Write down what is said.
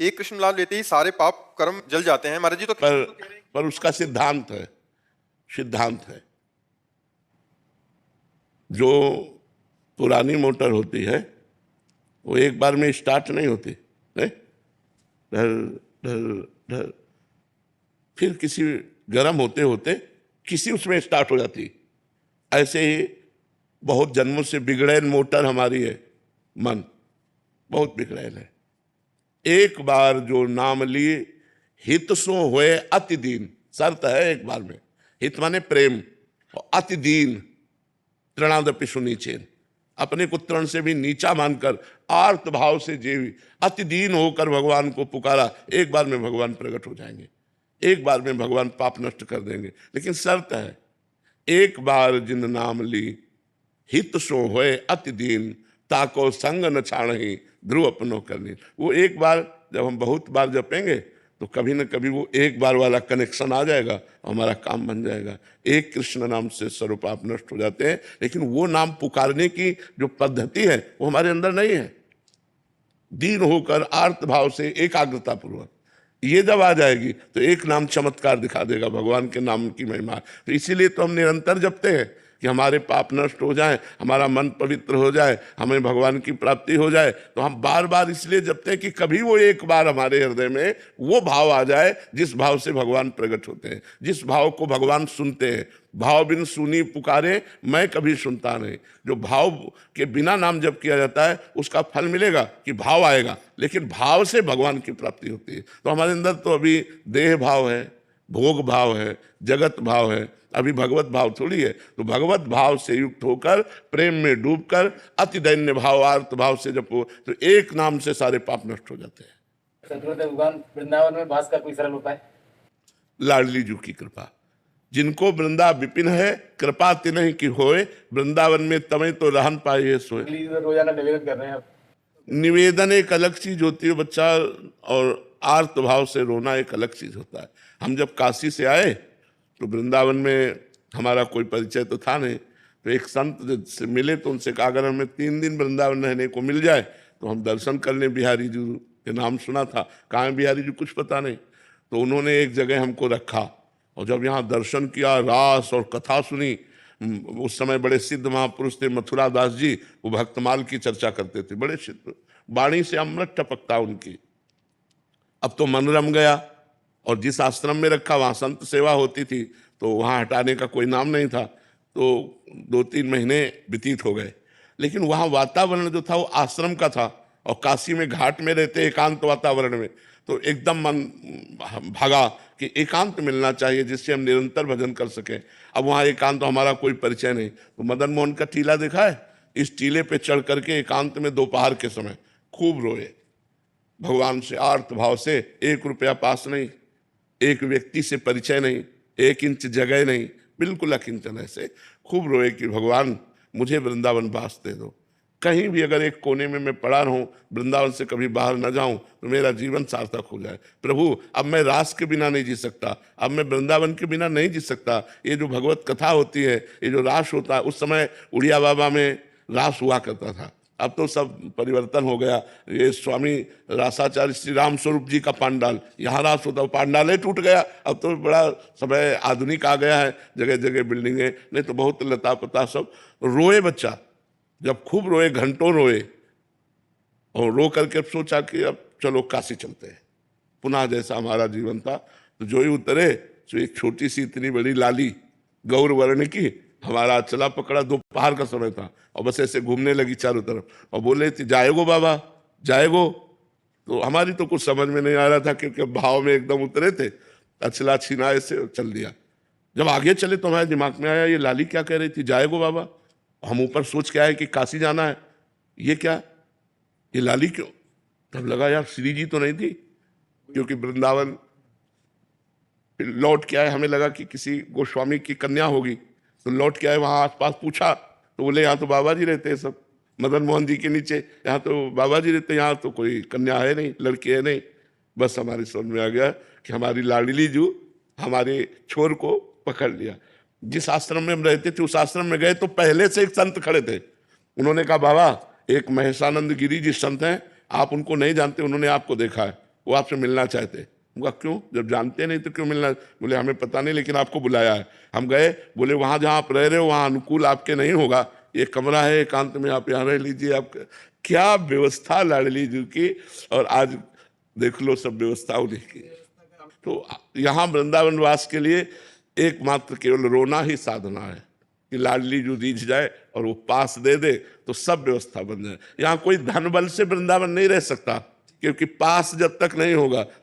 एक कृष्ण लाल लेते ही सारे पाप कर्म जल जाते हैं। महाराज जी तो पर उसका सिद्धांत है जो पुरानी मोटर होती है वो एक बार में स्टार्ट नहीं होती, ढर ढर ढर, फिर किसी गर्म होते होते किसी उसमें स्टार्ट हो जाती। ऐसे ही बहुत जन्मों से बिगड़ैल मोटर हमारी है, मन बहुत बिगड़ैल है। एक बार जो नाम लिए हित सो होए अति दीन, शर्त है एक बार में। हित माने प्रेम, और अति दीन तृणादपि सुनीचेन, अपने को तृण से भी नीचा मानकर आर्त भाव से जीवी अति दीन होकर भगवान को पुकारा, एक बार में भगवान प्रकट हो जाएंगे, एक बार में भगवान पाप नष्ट कर देंगे। लेकिन शर्त है, एक बार जिन नाम ली हित सो होए अति दीन, ताको संग न छाणही ध्रुव अपनो करनी। वो एक बार जब हम बहुत बार जपेंगे तो कभी न कभी वो एक बार वाला कनेक्शन आ जाएगा, हमारा काम बन जाएगा। एक कृष्ण नाम से सर्व पाप नष्ट हो जाते हैं, लेकिन वो नाम पुकारने की जो पद्धति है वो हमारे अंदर नहीं है। दीन होकर आर्त भाव से एकाग्रता पूर्वक ये जब आ जाएगी तो एक नाम चमत्कार दिखा देगा, भगवान के नाम की महिमा। तो इसीलिए तो हम निरंतर जपते हैं कि हमारे पाप नष्ट हो जाए, हमारा मन पवित्र हो जाए, हमें भगवान की प्राप्ति हो जाए। तो हम बार बार इसलिए जपते हैं कि कभी वो एक बार हमारे हृदय में वो भाव आ जाए जिस भाव से भगवान प्रकट होते हैं, जिस भाव को भगवान सुनते हैं। भाव बिन सुनी पुकारे मैं कभी सुनता नहीं। जो भाव के बिना नाम जप किया जाता है उसका फल मिलेगा कि भाव आएगा, लेकिन भाव से भगवान की प्राप्ति होती है। तो हमारे अंदर तो अभी देह भाव है, भोग भाव है, जगत भाव है, अभी भगवत भाव थोड़ी है। तो भगवत भाव से युक्त होकर प्रेम में डूबकर अति दैन्य भाव आर्त भाव से जब तो एक नाम से सारे पाप नष्ट हो जाते हैं। भगवान वृंदावन में वास का कोई सरल उपाय? लाडली जी की कृपा, जिनको वृंदा विपिन है, कृपा तिन्हि की होए, वृंदावन में तमें तो रहन पाए सोए। रोजाना निवेदन कर रहे हैं आप? निवेदन एक अलग चीज होती है बच्चा, और आर्त भाव से रोना एक अलग चीज होता है। हम जब काशी से आए तो वृंदावन में हमारा कोई परिचय तो था नहीं, तो एक संत से मिले तो उनसे कहा अगर हमें 3 दिन वृंदावन रहने को मिल जाए तो हम दर्शन कर लें। बिहारी जी के नाम सुना था, कहाँ बिहारी जी कुछ पता नहीं। तो उन्होंने एक जगह हमको रखा और जब यहाँ दर्शन किया, रास और कथा सुनी। उस समय बड़े सिद्ध महापुरुष थे मथुरा दास जी, वो भक्तमाल की चर्चा करते थे, बड़े सिद्ध, वाणी से अमृत टपकता उनकी। अब तो मन रम गया, और जिस आश्रम में रखा वहाँ संत सेवा होती थी, तो वहाँ हटाने का कोई नाम नहीं था। तो 2-3 महीने व्यतीत हो गए, लेकिन वहाँ वातावरण जो था वो आश्रम का था, और काशी में घाट में रहते एकांत वातावरण में, तो एकदम मन भागा कि एकांत मिलना चाहिए जिससे हम निरंतर भजन कर सकें। अब वहाँ एकांत तो हमारा कोई परिचय नहीं। तो मदन मोहन का टीला देखा है, इस टीले पे चढ़ करके एकांत में दोपहर के समय खूब रोए भगवान से आर्त भाव से। 1 रुपया पास नहीं, एक व्यक्ति से परिचय नहीं, 1 इंच जगह नहीं, बिल्कुल अकिंचन ऐसे खूब रोए कि भगवान मुझे वृंदावन वास दे दो। कहीं भी अगर एक कोने में मैं पड़ा रहूं, वृंदावन से कभी बाहर न जाऊं, तो मेरा जीवन सार्थक हो जाए। प्रभु अब मैं रास के बिना नहीं जी सकता, अब मैं वृंदावन के बिना नहीं जी सकता। ये जो भगवत कथा होती है, ये जो रास होता है, उस समय उड़िया बाबा में रास हुआ करता था, अब तो सब परिवर्तन हो गया। ये स्वामी रासाचार्य श्री राम स्वरूप जी का पांडाल, यहाँ रास होता, पांडाल ही टूट गया। अब तो बड़ा समय आधुनिक आ गया है, जगह जगह बिल्डिंगें, नहीं तो बहुत लता पता सब। रोए बच्चा, जब खूब रोए, घंटों रोए, और रो करके सोचा कि अब चलो काशी चलते हैं पुनः, जैसा हमारा जीवन था। तो जो ही उतरे तो एक छोटी सी इतनी बड़ी लाली गौर वर्ण की हमारा चला पकड़ा, दोपहर का समय था, और बस ऐसे घूमने लगी चारों तरफ, और बोले थी जाएगो बाबा जाएगो। तो हमारी तो कुछ समझ में नहीं आ रहा था, क्योंकि भाव में एकदम उतरे थे, अचला छीना ऐसे चल दिया। जब आगे चले तो हमारे दिमाग में आया ये लाली क्या कह रही थी, जाएगो बाबा। हम ऊपर सोच के आए कि काशी जाना है, ये क्या, ये लाली क्यों। तब लगा यार श्री जी तो नहीं थी, क्योंकि वृंदावन लौट के आए, हमें लगा कि किसी गोस्वामी की कन्या होगी। तो लौट के आए, वहाँ आसपास पूछा तो बोले यहाँ तो बाबा जी रहते हैं सब, मदन मोहन जी के नीचे, यहाँ तो बाबा जी रहते, यहाँ तो कोई कन्या है नहीं, लड़की है नहीं। बस हमारी समझ में आ गया कि हमारी लाडली जू हमारे छोर को पकड़ लिया। जिस आश्रम में हम रहते थे उस आश्रम में गए तो पहले से एक संत खड़े थे। उन्होंने कहा बाबा एक महेशानंद गिरी जी संत हैं, आप उनको नहीं जानते, उन्होंने आपको देखा है। वो आपसे मिलना चाहते। उनका क्यों, जब जानते नहीं तो क्यों मिलना? बोले हमें पता नहीं, लेकिन आपको बुलाया है। हम गए, बोले वहाँ जहाँ आप रह रहे हो वहाँ अनुकूल आपके नहीं होगा, ये कमरा है एकांत में, आप यहाँ रह लीजिए। आप क्या व्यवस्था लाडली जी की, और आज देख लो सब व्यवस्था उन्हीं की। तो यहाँ वृंदावन वास के लिए एकमात्र केवल रोना ही साधना है कि लाडली जो रीझ जाए और वो पास दे दे तो सब व्यवस्था बन जाए। यहाँ कोई धन बल से वृंदावन नहीं रह सकता, क्योंकि पास जब तक नहीं होगा